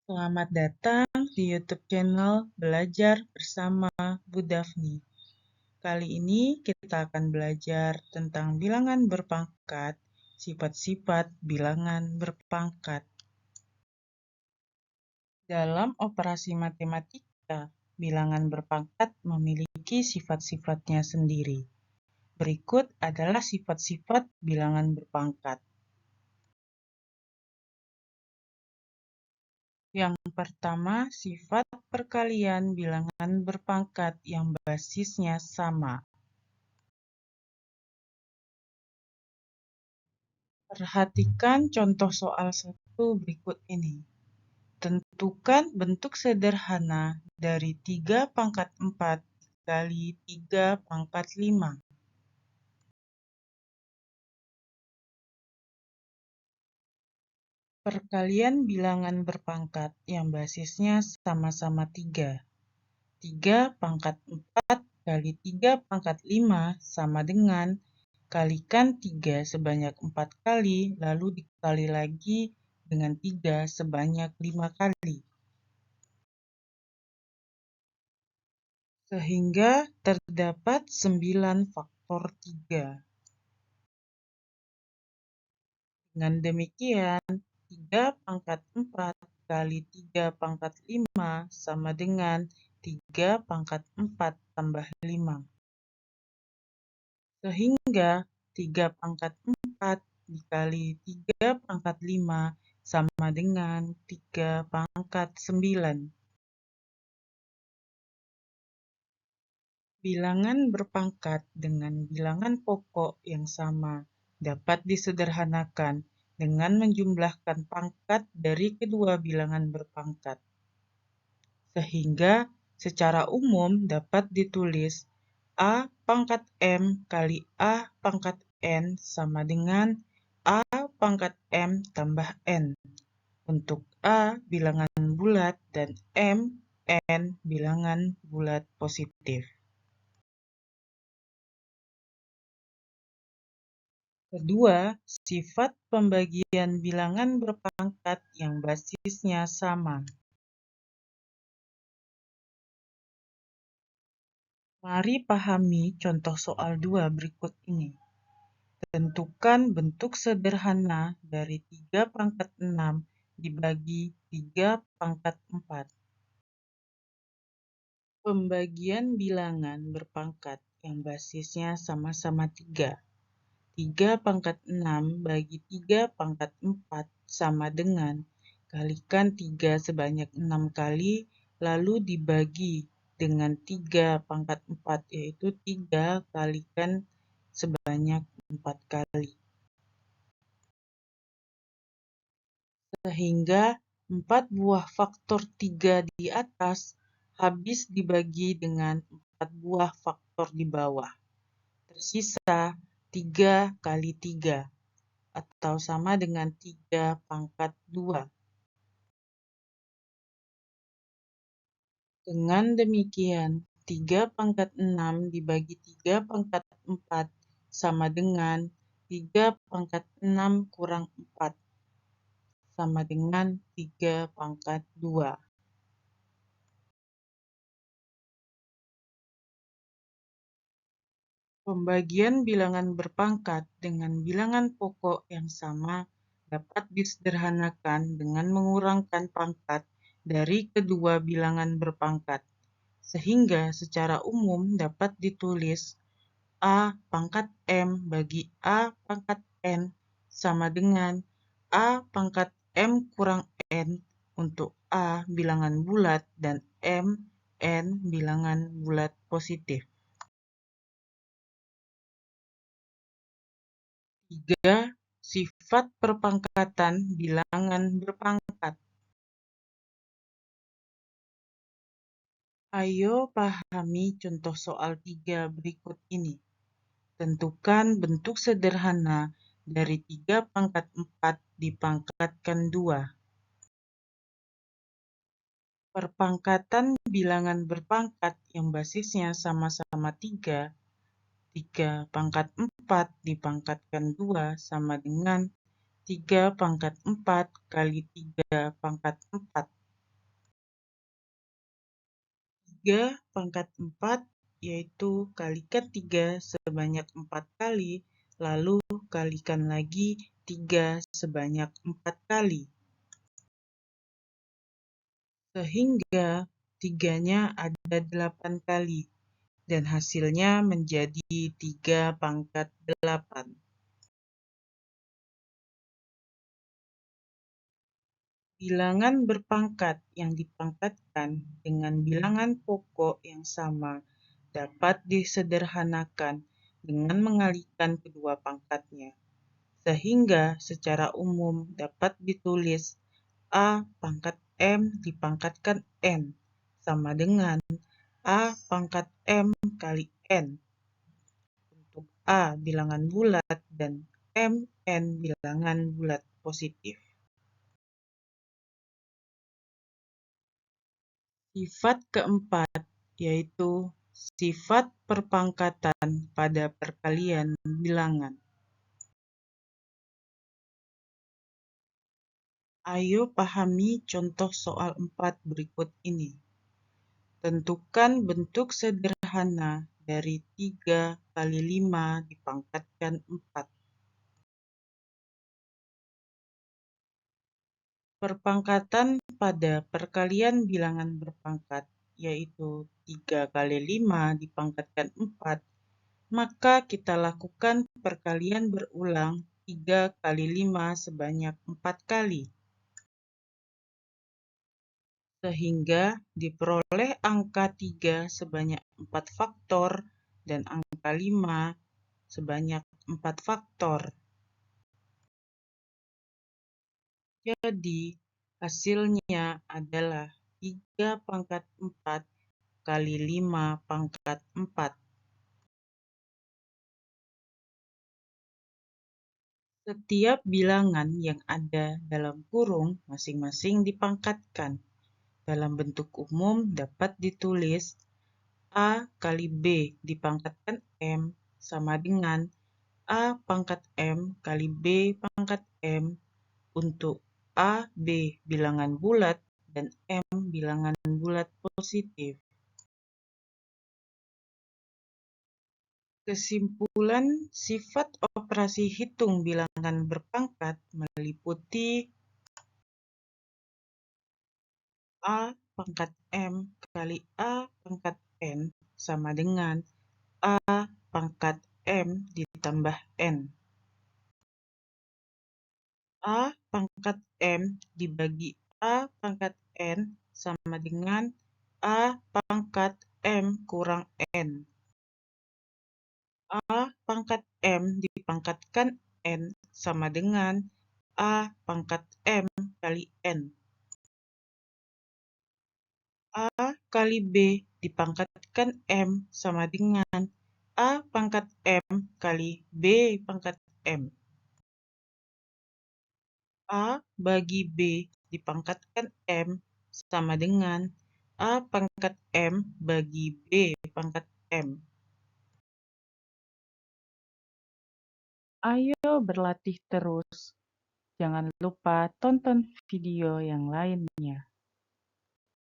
Selamat datang di YouTube channel Belajar Bersama Bu Daphne. Kali ini kita akan belajar tentang bilangan berpangkat, sifat-sifat bilangan berpangkat. Dalam operasi matematika, bilangan berpangkat memiliki sifat-sifatnya sendiri. Berikut adalah sifat-sifat bilangan berpangkat. Yang pertama, sifat perkalian bilangan berpangkat yang basisnya sama. Perhatikan contoh soal 1 berikut ini. Tentukan bentuk sederhana dari 3 pangkat 4 kali 3 pangkat 5. Perkalian bilangan berpangkat yang basisnya sama-sama 3. 3 pangkat 4 kali 3 pangkat 5 sama dengan kalikan 3 sebanyak 4 kali, lalu dikali lagi dengan 3 sebanyak 5 kali. Sehingga terdapat 9 faktor 3. Dengan demikian, 3 pangkat 4 kali 3 pangkat 5 sama dengan 3 pangkat 4 tambah 5. Sehingga 3 pangkat 4 dikali 3 pangkat 5 sama dengan 3 pangkat 9. Bilangan berpangkat dengan bilangan pokok yang sama dapat disederhanakan dengan menjumlahkan pangkat dari kedua bilangan berpangkat. Sehingga secara umum dapat ditulis A pangkat M kali A pangkat N sama dengan A pangkat M tambah N. Untuk A bilangan bulat dan N bilangan bulat positif. Kedua, sifat pembagian bilangan berpangkat yang basisnya sama. Mari pahami contoh soal 2 berikut ini. Tentukan bentuk sederhana dari 3 pangkat 6 dibagi 3 pangkat 4. Pembagian bilangan berpangkat yang basisnya sama-sama 3. 3 pangkat 6 bagi 3 pangkat 4 sama dengan kalikan 3 sebanyak 6 kali, lalu dibagi dengan 3 pangkat 4, yaitu 3 kalikan sebanyak 4 kali. Sehingga 4 buah faktor 3 di atas habis dibagi dengan 4 buah faktor di bawah. Tersisa 3 kali 3, atau sama dengan 3 pangkat 2. Dengan demikian, 3 pangkat 6 dibagi 3 pangkat 4 sama dengan 3 pangkat 6 kurang 4, sama dengan 3 pangkat 2. Pembagian bilangan berpangkat dengan bilangan pokok yang sama dapat disederhanakan dengan mengurangkan pangkat dari kedua bilangan berpangkat, sehingga secara umum dapat ditulis A pangkat M bagi A pangkat N sama dengan A pangkat M kurang N untuk A bilangan bulat dan N bilangan bulat positif. 3. Sifat perpangkatan bilangan berpangkat. Ayo pahami contoh soal 3 berikut ini. Tentukan bentuk sederhana dari 3 pangkat 4 dipangkatkan 2. Perpangkatan bilangan berpangkat yang basisnya sama-sama 3, 3 pangkat 4 dipangkatkan 2 sama dengan 3 pangkat 4 kali 3 pangkat 4. 3 pangkat 4 yaitu kalikan 3 sebanyak 4 kali, lalu kalikan lagi 3 sebanyak 4 kali. Sehingga 3-nya ada 8 kali, dan hasilnya menjadi 3 pangkat 8. Bilangan berpangkat yang dipangkatkan dengan bilangan pokok yang sama dapat disederhanakan dengan mengalihkan kedua pangkatnya, sehingga secara umum dapat ditulis A pangkat M dipangkatkan N sama dengan A pangkat M kali N untuk A bilangan bulat dan N bilangan bulat positif. Sifat keempat yaitu sifat perpangkatan pada perkalian bilangan. Ayo pahami contoh soal 4 berikut ini. Tentukan bentuk sederhana dari 3 kali 5 dipangkatkan 4. Perpangkatan pada perkalian bilangan berpangkat, yaitu 3 kali 5 dipangkatkan 4, maka kita lakukan perkalian berulang 3 kali 5 sebanyak 4 kali. Sehingga diperoleh angka 3 sebanyak 4 faktor dan angka 5 sebanyak 4 faktor. Jadi, hasilnya adalah 3 pangkat 4 kali 5 pangkat 4. Setiap bilangan yang ada dalam kurung masing-masing dipangkatkan. Dalam bentuk umum dapat ditulis A kali B dipangkatkan M sama dengan A pangkat M kali B pangkat M untuk A, B bilangan bulat dan M bilangan bulat positif. Kesimpulan sifat operasi hitung bilangan berpangkat meliputi A pangkat M kali A pangkat N sama dengan A pangkat M ditambah N. A pangkat M dibagi A pangkat N sama dengan A pangkat M kurang N. A pangkat M dipangkatkan N sama dengan A pangkat M kali N. A kali B dipangkatkan M sama dengan A pangkat M kali B pangkat M. A bagi B dipangkatkan M sama dengan A pangkat M bagi B pangkat M. Ayo berlatih terus. Jangan lupa tonton video yang lainnya.